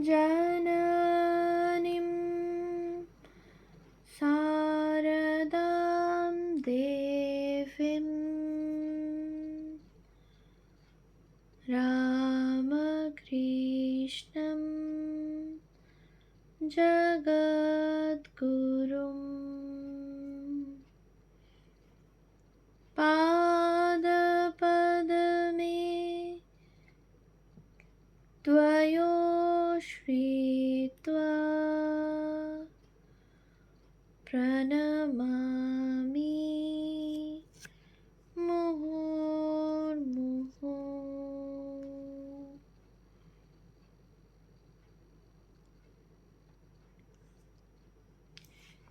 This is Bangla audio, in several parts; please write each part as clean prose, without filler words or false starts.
जननीं शारदां देवीं रामकृष्णं जगद्गुरुं पादपद्मे त्वयोश्रित्वा प्रणमामि মুহুর্মুহু।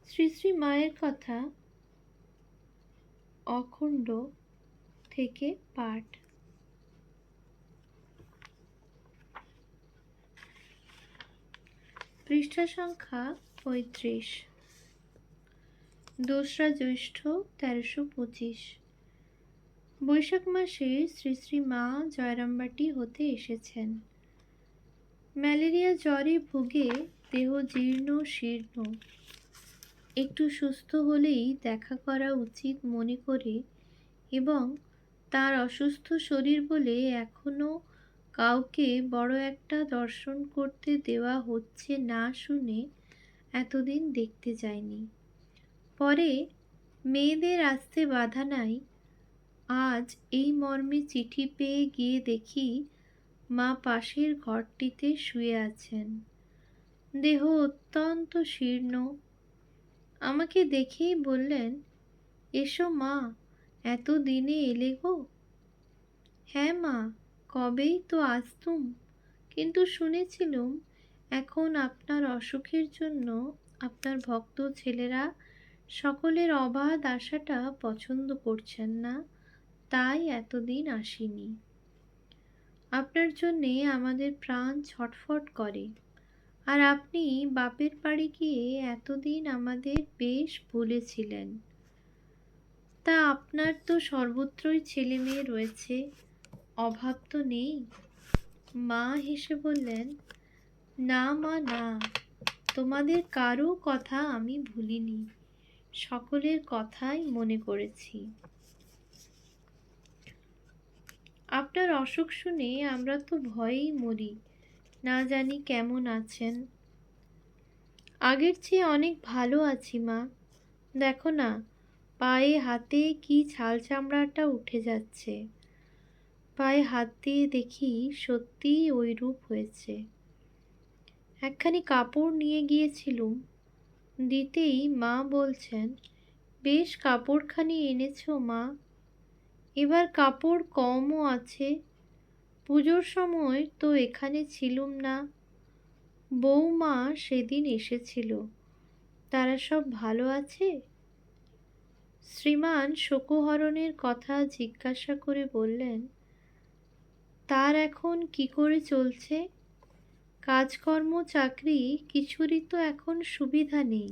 শ্রী শ্রী মায়ের কথা অখণ্ড থেকে পাঠ। পৃষ্ঠা সংখ্যা ৩৫। ২রা জ্যৈষ্ঠ ১৩২৫। বৈশাখ মাসে শ্রী শ্রী মা জয়রামবাটি হতে এসেছেন। ম্যালেরিয়া জ্বরে ভুগে দেহ জীর্ণ শীর্ণ। একটু সুস্থ হলেই দেখা করা উচিত মনে করে এবং তার অসুস্থ শরীর বলে এখনো কাউকে বড় একটা দর্শন করতে দেওয়া হচ্ছে না শুনে এতদিন দেখতে যায়নি। পরে মেয়েদের আসতে বাধা নাই। আজ এই মর্মে চিঠি পেয়ে গিয়ে দেখি মা পাশের ঘরটিতে শুয়ে আছেন। দেহ অত্যন্ত শীর্ণ। আমাকে দেখেই বললেন, এসো মা, এত দিনে এলে গো? হ্যাঁ মা, কবেই তো আসতুম, কিন্তু শুনেছিলুম এখন আপনার অসুখের জন্য আপনার ভক্ত ছেলেরা সকলের অবাধ আসাটা পছন্দ করছেন না, তাই এতদিন আসিনি। আপনার জন্যে আমাদের প্রাণ ছটফট করে, আর আপনি বাপের বাড়ি গিয়ে এতদিন আমাদের বেশ ভুলেছিলেন। তা আপনার তো সর্বত্রই ছেলে মেয়ে রয়েছে, অভাব তো নেই। মা হেসে বললেন, না মা না, তোমাদের কারো কথা আমি ভুলিনি, সকলের কথাই মনে করেছি। আপনার অসুখ শুনে আমরা তো ভয়েই মরি, না জানি কেমন আছেন। আগের চেয়ে অনেক ভালো আছি মা। দেখো না, পায়ে হাতে কি ছাল চামড়াটা উঠে যাচ্ছে। পায়ে হাত দিয়ে দেখি সত্যিই ওই রূপ হয়েছে। একখানি কাপড় নিয়ে গিয়েছিলুম, দিতেই মা বলছেন, বেশ কাপড়খানি এনেছো মা। এবার কাপড় কমও আছে। পুজোর সময় তো এখানে ছিলুম না। বৌমা সেদিন এসেছিল, তারা সব ভালো আছে? শ্রীমান শোকহরণের কথা জিজ্ঞাসা করে বললেন, তার এখন কি করে চলছে? কাজকর্ম চাকরি কিছুরই তো এখন সুবিধা নেই।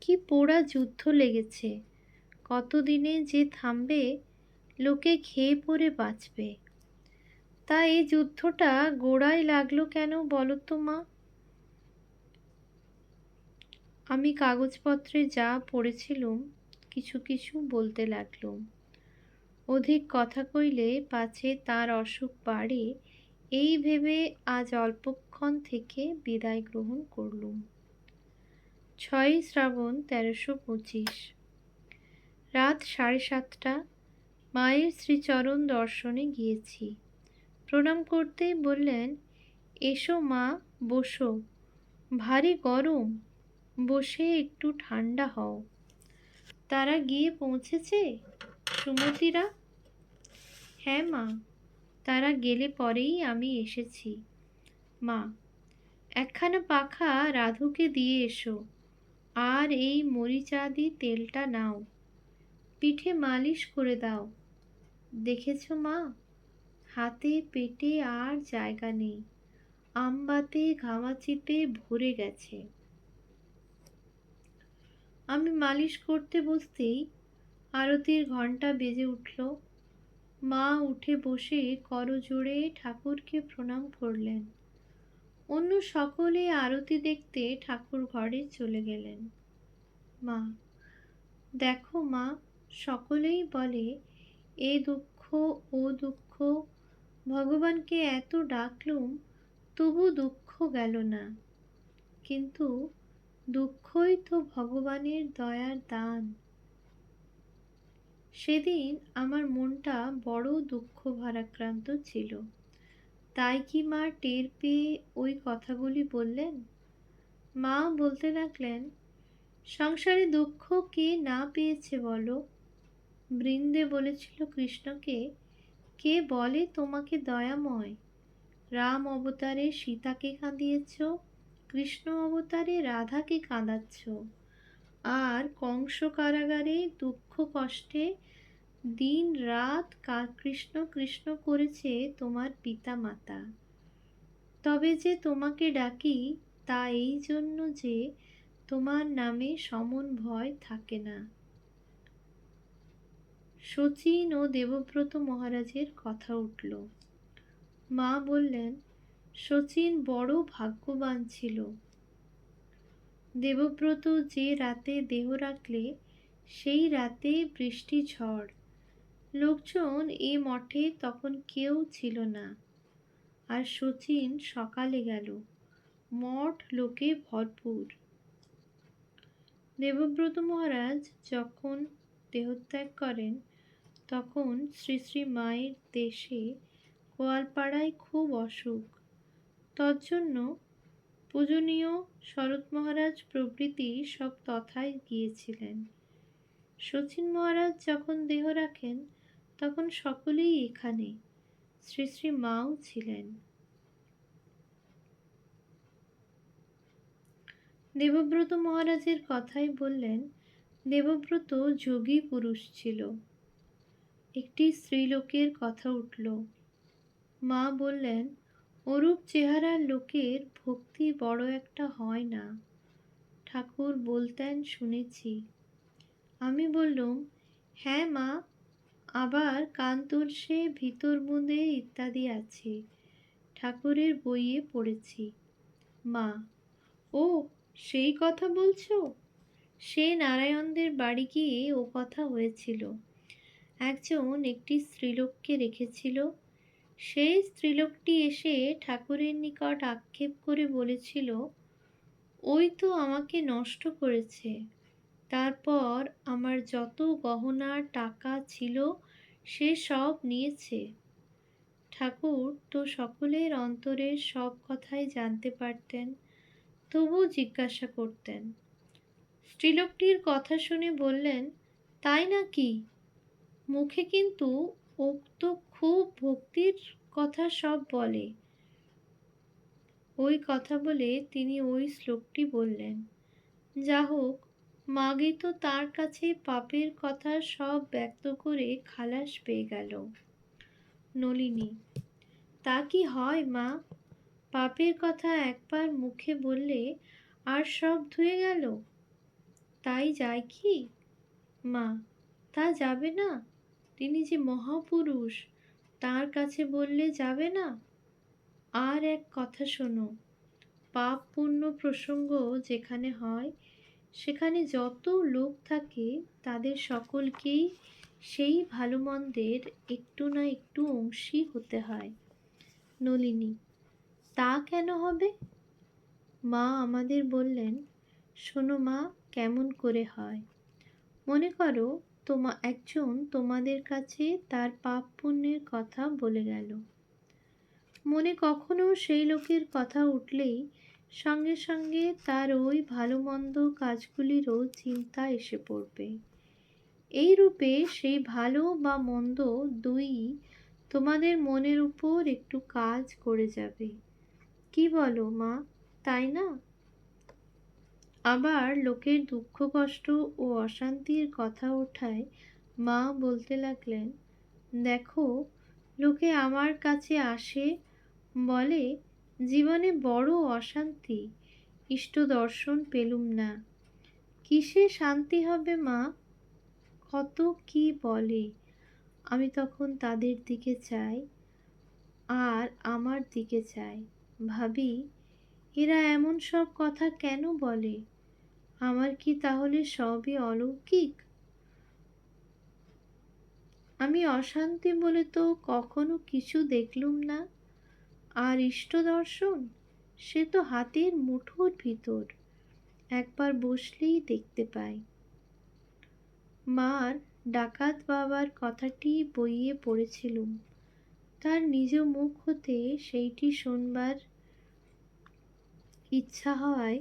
কি পোড়া যুদ্ধ লেগেছে, কতদিনে যে থামবে, লোকে খেয়ে পরে বাঁচবে। তা এই যুদ্ধটা গোড়ায় লাগলো কেন বলো তো মা? আমি কাগজপত্রে যা পড়েছিলুম কিছু কিছু বলতে লাগলুম। অধিক কথা কইলে পাছে তার অসুখ বাড়ে, এই ভেবে আজ অল্পক্ষণ থেকে বিদায় গ্রহণ করলুম। 6ই শ্রাবণ ১৩২৫। রাত 7:30। মায়ের শ্রীচরণ দর্শনে গিয়েছি। প্রণাম করতেই বললেন, এসো মা, বসো, ভারী গরম, বসে একটু ঠান্ডা হও। তারা গিয়ে পৌঁছেছে সুমতিরা? হ্যাঁ মা, তারা গেলে পরেই আমি এসেছি। মা, একখানা পাখা রাধুকে দিয়ে এসো, আর এই মরিচাদি তেলটা নাও, পিঠে মালিশ করে দাও। দেখেছ মা, হাতে পেটে আর জায়গা নেই, আমবাতে ঘামাচিতে ভরে গেছে। আমি মালিশ করতে বসতেই আরতির ঘণ্টা বেজে উঠল। মা উঠে বসে করজোড়ে ঠাকুরকে প্রণাম করলেন। অন্য সকলে আরতি দেখতে ঠাকুর ঘরে চলে গেলেন। মা, দেখো মা, সকলেই বলে এ দুঃখ ও দুঃখ, ভগবানকে এত ডাকলুম তবু দুঃখ গেল না। কিন্তু দুঃখই তো ভগবানের দয়ার দান। সেদিন আমার মনটা বড় দুঃখ ভারাক্রান্ত ছিল। তাই কি মা টের পেয়ে ওই কথাগুলি বললেন? মা বলতে লাগলেন, সংসারে দুঃখ কে না পেয়েছে বলো? বৃন্দে বলেছিল কৃষ্ণকে, কে বলে তোমাকে দয়াময়? রাম অবতারে সীতাকে কাঁদিয়েছ, কৃষ্ণ অবতারে রাধাকে কাঁদাচ্ছ, আর কংস কারাগারে দুঃখ কষ্টে দিন রাত কৃষ্ণ কৃষ্ণ করেছে তোমার পিতা মাতা। তবে যে তোমাকে ডাকি তা এই জন্য যে তোমার নামে সমন ভয় থাকে না। শচীন ও দেবব্রত মহারাজের কথা উঠল। মা বললেন, শচীন বড় ভাগ্যবান ছিল। দেবব্রত যে রাতে দেহ রাখলে সেই রাতে বৃষ্টি ঝড়, লোকজন এ মঠে তখন কেউ ছিল না। আর শচীন সকালে গেল, মঠ লোকে ভরপুর। দেবব্রত মহারাজ যখন দেহত্যাগ করেন তখন শ্রী শ্রী মায়ের দেশে গোয়ালপাড়ায় খুব অসুখ। তজ্জন্য পূজনীয় শরৎ মহারাজ প্রভৃতি সব তথায় গিয়েছিলেন। শচীন মহারাজ যখন দেহ রাখেন তখন সকলেই এখানে, শ্রী শ্রী মাও ছিলেন। দেবব্রত মহারাজের কথাই বললেন, দেবব্রত যোগী পুরুষ ছিল। একটি স্ত্রীলোকের কথা উঠল। মা বললেন, ওরূপ চেহারার লোকের ভক্তি বড় একটা হয় না। ঠাকুর বলতেন শুনেছি। আমি বললুম, হ্যাঁ মা, আবার কান তুলসে ভিতর বুঁদে ইত্যাদি আছে, ঠাকুরের বইয়ে পড়েছি। মা, ও সেই কথা বলছো? সে নারায়ণদের বাড়ি গিয়ে ও কথা হয়েছিল। একজন একটি স্ত্রীলোককে রেখেছিল। সেই স্ত্রীলোকটি এসে ঠাকুরের নিকট আক্ষেপ করে বলেছিল, ওই তো আমাকে নষ্ট করেছে। তারপর আমার যত গহনা টাকা ছিল সে সব নিয়েছে। ঠাকুর তো সকলের অন্তরের সব কথাই জানতে পারতেন, তবু জিজ্ঞাসা করতেন। স্ত্রীলোকটির কথা শুনে বললেন, তাই নাকি? মুখে কিন্তু ও তো খুব ভক্তির কথা সব বলে। ওই কথা বলে তিনি ওই শ্লোকটি বললেন। যা হোক, মাগে তো তার কাছে পাপের কথা সব ব্যক্ত করে খালাস পেয়ে গেল। নলিনী, তা কি হয় মা? পাপের কথা একবার মুখে বললে আর সব ধুয়ে গেল? তাই যায় কি? মা, তা যাবে না। তিনি যে মহাপুরুষ, তার কাছে বললে যাবে না? আর এক কথা শোনো, পাপ পুণ্য প্রসঙ্গ যেখানে হয় সেখানে যত লোক থাকে তাদের সকলকেই সেই ভালো মন্দের একটু না একটু অংশী হতে হয়। নলিনী, তা কেন হবে? মা আমাদের বললেন, শোনো মা, কেমন করে হয়। মনে করো একজন তোমাদের কাছে তার পাপ পুণ্যের কথা বলে গেল। মনে কখনো সেই লোকের কথা উঠলেই সঙ্গে সঙ্গে তার ওই ভালো মন্দ কাজগুলিরও চিন্তা এসে পড়বে। এই রূপে সেই ভালো বা মন্দ দুই-ই তোমাদের মনের উপর একটু কাজ করে যাবে। কি বলো মা, তাই না? আবার লোকের দুঃখ কষ্ট ও অশান্তির কথা ওঠায় মা বলতে লাগলেন, দেখো, লোকে আমার কাছে আসে, বলে জীবনে বড় অশান্তি, ইষ্ট দর্শন পেলুম না। কিসে শান্তি হবে মা? কত কি বলে। আমি তখন তাদের দিকে চাই আর আমার দিকে চাই, ভাবি এরা এমন সব কথা কেন বলে? আমার কি তাহলে সবই অলৌকিক? আমি অশান্তি বলে তো কখনো কিছু দেখলুম না। আর ইষ্ট দর্শন, সে তো হাতের মুঠোর ভিতর, একবার বসলেই দেখতে পাই। মার ডাকাত বাবার কথাটি বইয়ে পড়েছিলুম, তার নিজ মুখ হতে সেইটি শোনবার ইচ্ছা হওয়ায়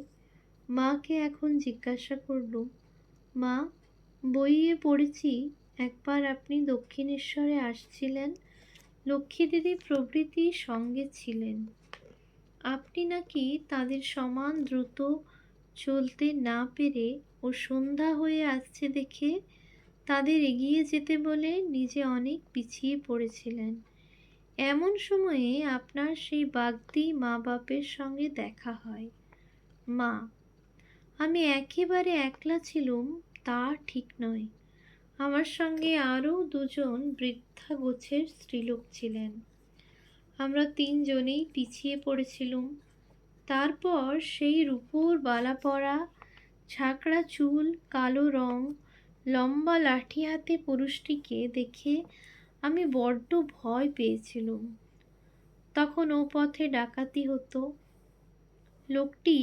মাকে এখন জিজ্ঞাসা করলুম, মা, বইয়ে পড়েছি একবার আপনি দক্ষিণেশ্বরে আসছিলেন, লক্ষ্মী দিদি প্রভৃতি সঙ্গে ছিলেন। আপনি নাকি তাদের সমান দ্রুত চলতে না পেরে ও সন্ধ্যা হয়ে আসছে দেখে তাদের এগিয়ে যেতে বলে নিজে অনেক পিছিয়ে পড়েছিলেন। এমন সময়ে আপনার সেই বাগদি মা বাপের সঙ্গে দেখা হয়। মা, আমি একেবারে একলা ছিলুম তা ঠিক নয়, আমার সঙ্গে আরও দুজন বৃদ্ধা গোছের স্ত্রীলোক ছিলেন। আমরা তিনজনেই পিছিয়ে পড়েছিলুম। তারপর সেই রূপোর বালা পরা, ঝাঁকড়া চুল, কালো রং, লম্বা লাঠি হাতে পুরুষটিকে দেখে আমি বড্ড ভয় পেয়েছিলুম। তখন ও পথে ডাকাতি হতো। লোকটি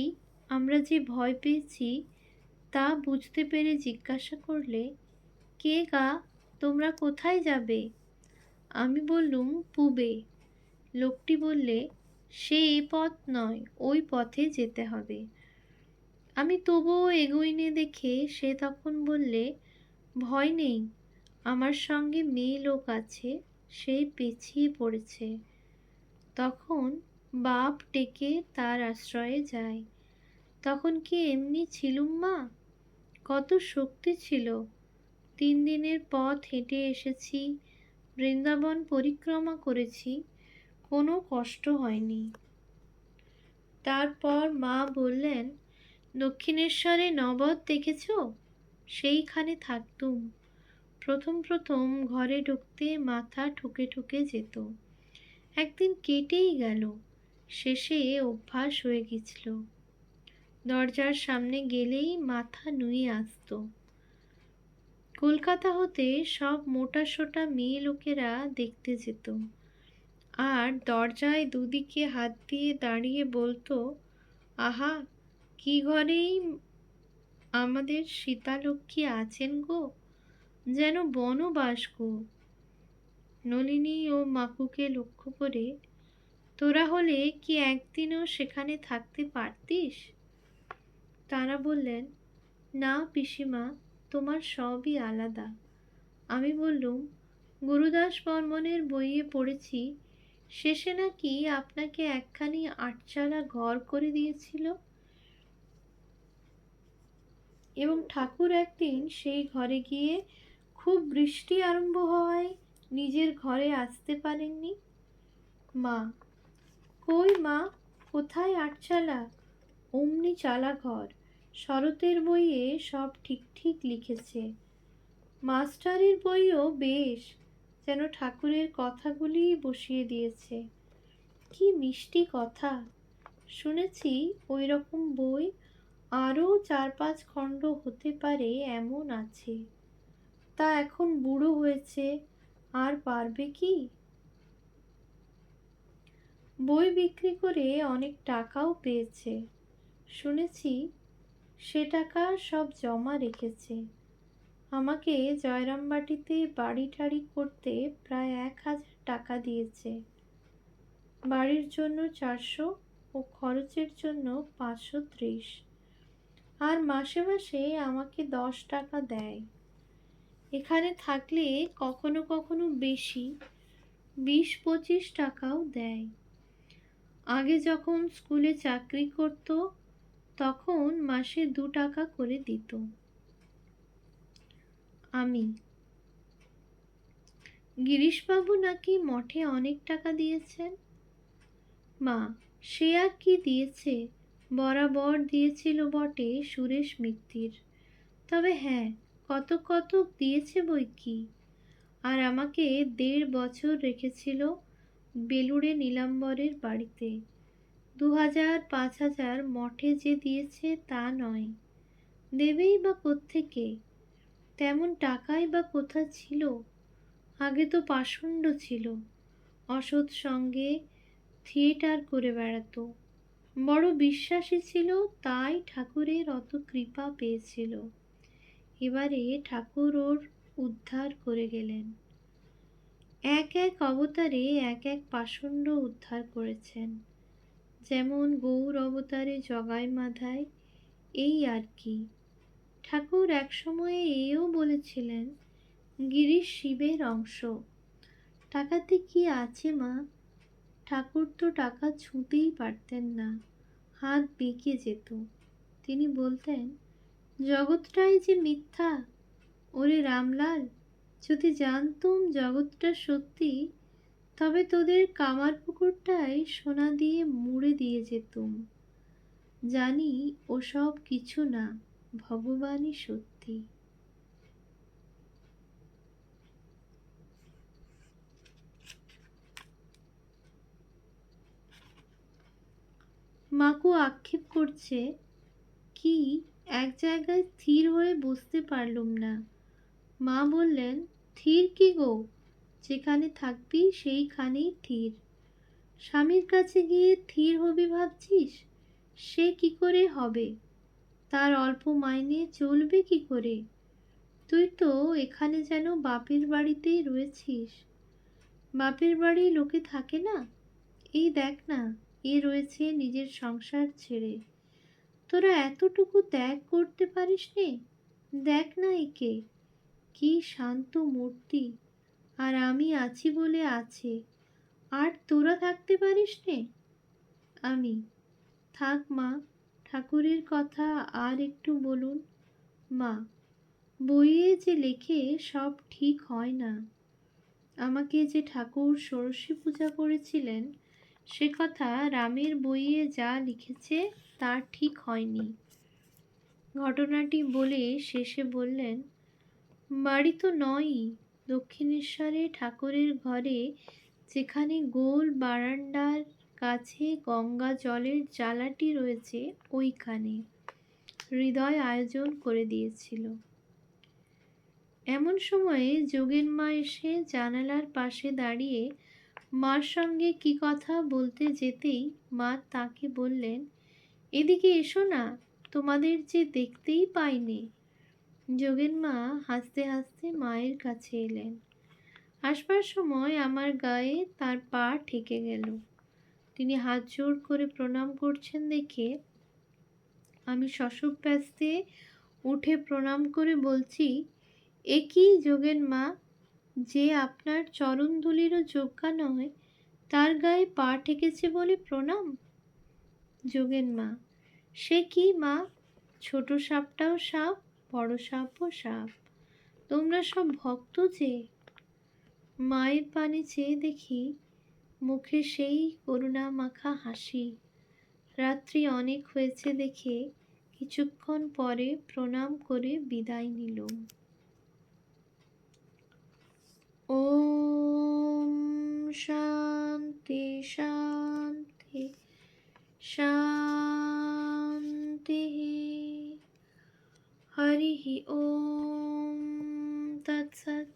আমরা যে ভয় পেয়েছি তা বুঝতে পেরে জিজ্ঞাসা করলে, কে গা, তোমরা কোথায় যাবে? আমি বললুম, পূবে। লোকটি বললে, সে এ পথ নয়, ওই পথে যেতে হবে। আমি তবুও এগোইনে দেখে সে তখন বললে, ভয় নেই, আমার সঙ্গে মেয়ে লোক আছে, সে পিছিয়ে পড়েছে। তখন বাপ ডেকে তার আশ্রয়ে যায়। তখন কি এমনি ছিলুম মা? কত শক্তি ছিল! 3 দিনের পথ হেঁটে এসেছি, বৃন্দাবন পরিক্রমা করেছি, কোনো কষ্ট হয়নি। তারপর মা বললেন, দক্ষিণেশ্বরে নবদ দেখেছ? সেইখানে থাকতুম। প্রথম প্রথম ঘরে ঢুকতে মাথা ঠুকে ঠুকে যেত, একদিন কেটেই গেল, শেষে অভ্যাস হয়ে গেছিল। দরজার সামনে গেলেই মাথা নুয়ে আসতো। কলকাতা হতে সব মোটা সোটা মেয়ে লোকেরা দেখতে যেত, আর দরজায় দুদিকে হাত দিয়ে দাঁড়িয়ে বলতো, আহা, কি ঘরেই আমাদের সীতালক্ষ্মী আছেন গো, যেন বনবাস গো। নলিনী ও মাকুকে লক্ষ্য করে, তোরা হলে কি একদিনও সেখানে থাকতে পারতিস? তারা বললেন, না পিসিমা, তোমার সবই আলাদা। আমি বললুম, গুরুদাস বর্মনের বইয়ে পড়েছি, শেষে নাকি আপনাকে একখানি 8 চালা ঘর করে দিয়েছিল, এবং ঠাকুর একদিন সেই ঘরে গিয়ে খুব বৃষ্টি আরম্ভ হওয়ায় নিজের ঘরে আসতে পারেননি। মা, কই মা, কোথায় 8 চালা? অমনি চালা ঘর, শরতের বইয়ে সব ঠিক ঠিক লিখেছে। মাস্টারের বইও বেশ, যেন ঠাকুরের কথাগুলি বসিয়ে দিয়েছে। কি মিষ্টি কথা! শুনেছি ওই রকম বই আরও 4-5 খণ্ড হতে পারে এমন আছে। তা এখন বুড়ো হয়েছে, আর পারবে কি? বই বিক্রি করে অনেক টাকাও পেয়েছে শুনেছি, সে টাকা সব জমা রেখেছে। আমাকে জয়রামবাটিতে বাড়ি টাড়ি করতে প্রায় 1000 টাকা দিয়েছে। বাড়ির জন্য 400 ও খরচের জন্য 530, আর মাসে মাসে আমাকে 10 টাকা দেয়। এখানে থাকলে কখনো কখনো বেশি, 20-25 টাকাও দেয়। আগে যখন স্কুলে চাকরি করত তখন মাসে 2 টাকা করে দিত। আমি, গিরিশবাবু নাকি মঠে অনেক টাকা দিয়েছেন। মা, সে আর কি দিয়েছে, বরাবর দিয়েছিল বটে সুরেশ মিত্তির, তবে হ্যাঁ, কত কত দিয়েছে বই কি। আর আমাকে 1.5 বছর রেখেছিল বেলুড়ে নীলাম্বরের বাড়িতে। ২,০০০ ৫,০০০ মঠে যে দিয়েছে তা নয়, দেবেই বা কোত্থেকে? তেমন টাকাই বা কোথা ছিল? আগে তো পাষণ্ড ছিল, অসৎ সঙ্গে থিয়েটার করে বেড়াতো। বড় বিশ্বাসী ছিল, তাই ঠাকুরের অত কৃপা পেয়েছিল। এবারে ঠাকুর ওর উদ্ধার করে গেলেন। এক এক অবতারে এক এক পাষণ্ড উদ্ধার করেছেন। যেমন গৌর অবতারে জগাই মাধায়, এই আর কি। ঠাকুর এক সময়ে এও বলেছিলেন, গিরিশ শিবের অংশ। টাকাতে কি আছে মা? ঠাকুর তো টাকা ছুঁতেই পারতেন না, হাত বেঁকে যেত। তিনি বলতেন, জগৎটাই যে মিথ্যা। ওরে রামলাল, যদি জানতুম জগৎটা সত্যি, তবে তোদের কামার পুকুরটাই সোনা দিয়ে মুড়ে দিয়ে যেতুম। জানি ওসব কিছু না, ভগবানই সত্যি। মাকু আক্ষেপ করছে, কি এক জায়গায় স্থির হয়ে বসতে পারলুম না। মা বললেন, থির কি গো, যেখানে থাকবি সেইখানেই থির। স্বামীর কাছে গিয়ে থির হবি ভাবছিস? সে কি করে হবে? তার অল্প মাইনে চলবে কি করে? তুই তো এখানে যেন বাপের বাড়িতেই রয়েছিস। বাপের বাড়ি লোকে থাকে না? এই দেখ না, এ রয়েছে নিজের সংসার ছেড়ে। তোরা এতটুকু ত্যাগ করতে পারিস নে? দেখ না একে, কি শান্ত মূর্তি, আর আমি আছি বলে আছে। আর তোরা থাকতে পারিস নে? আমি, থাক মা, ঠাকুরের কথা আর একটু বলুন। মা, বইয়ে যে লেখে সব ঠিক হয় না। আমাকে যে ঠাকুর ষোড়শী পূজা করেছিলেন, সে কথা রামের বইয়ে যা লিখেছে তা ঠিক হয়নি। ঘটনাটি বলে শেষে বললেন, বাড়ি তো নয়ই, দক্ষিণেশ্বরে ঠাকুরের ঘরে, যেখানে গোল বারান্দার কাছে গঙ্গা জলের জালাটি রয়েছে, ওইখানে হৃদয় আয়োজন করে দিয়েছিল। এমন সময়ে যোগেন মা এসে জানালার পাশে দাঁড়িয়ে মার সঙ্গে কি কথা বলতে যেতেই মা তাকে বললেন, এদিকে এসো না, তোমাদের যে দেখতেই পাইনি। যোগেন মা হাসতে হাসতে মায়ের কাছে এলেন। আসবার সময় আমার গায়ে তার পা ঠেকে গেল। তিনি হাত জোড় করে প্রণাম করছেন দেখে আমি সশব্যস্তে উঠে প্রণাম করে বলছি, এ কি যোগেন মা, যে আপনার চরণধুলিরও যোগ্যা নয়, তার গায়ে পা ঠেকেছে বলে প্রণাম? যোগেন মা, সে কি মা, ছোট সাপটাও সাপ, বড় সাপও সাপ। তোমরা সব ভক্ত যে। মায়ের পানে চেয়ে দেখি মুখে সেই করুণা মাখা হাসি। রাত্রি অনেক হয়েছে দেখে কিছুক্ষণ পরে প্রণাম করে বিদায় নিলুম। ওম শান্তি শান্তি শান্তি। হরি ওম তৎসৎ।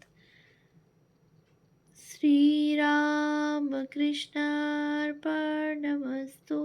শ্রীরামকৃষ্ণার্পণমস্তু।